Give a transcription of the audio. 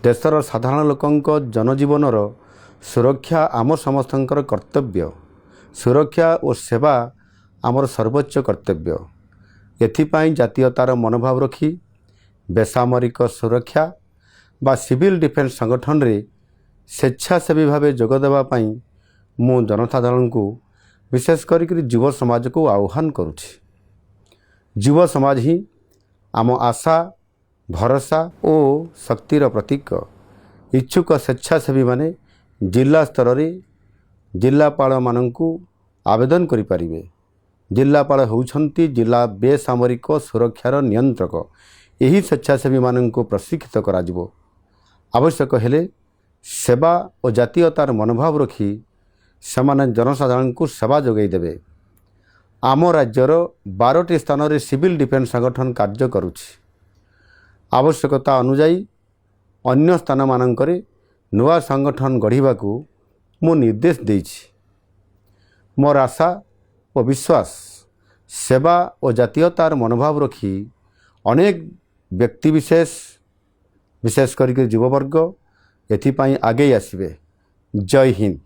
देशर साधारण लोकंक जनजीवनर सुरक्षा आम समस्तंकर कर्तव्य। सुरक्षा और सेवा आमर सर्वोच्च कर्तव्य। एथिपाई जातीयतार मनोभाव रखी बेसामरिक सुरक्षा बा सिविल डिफेन्स संगठन रे स्वेच्छासेवी भाव जोगदेवाई मु जनसाधारण को विशेष करी युव समाज को आह्वान करुछि। युव समाज ही आम आशा भरोसा और शक्तिर प्रतीक। इच्छुक स्वेच्छासेवी माने जिला स्तर रे जिलापाल माननकु आवेदन करि परिबे। जिलापाल होउछंती जिला बेसामरिक सुरक्षार नियंत्रक। यही स्वेच्छासेवी माननकु प्रशिक्षित कराजिबो। आवश्यक हेले सेवा और जातीयतार मनोभाव रखी सेमाने जनसाधारण को सेवा जोगाई देबे। आम राज्यर 12टी स्थान रे सिविल डिफेन्स संगठन कार्य करुछि। आवश्यकता अनुजाई अन्य स्थान मानकरे नुआ संगठन गढ़िबाकू मु निर्देश देइछि। मोर आशा और विश्वास सेवा और जातीयतार मनोभाव रखी अनेक व्यक्ति विशेष करके युववर्ग एथिपाई आगे आसिबे। जय हिंद।